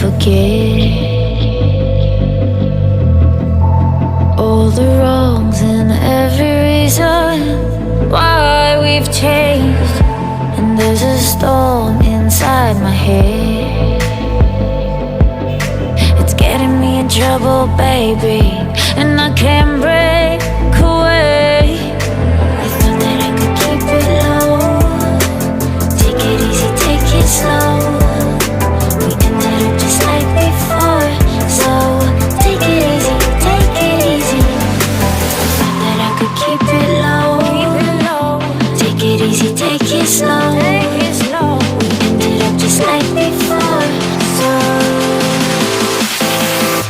forget all the wrongs and every reason why we've changed. And there's a storm inside my head, it's getting me in trouble, baby, and I can't break away. I thought that I could keep it low, take it easy, take it slow. We ended up just like before, so take it easy, take it easy. I thought that I could keep it low, take it easy, take it slow. We ended up just like before, so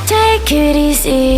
take it easy.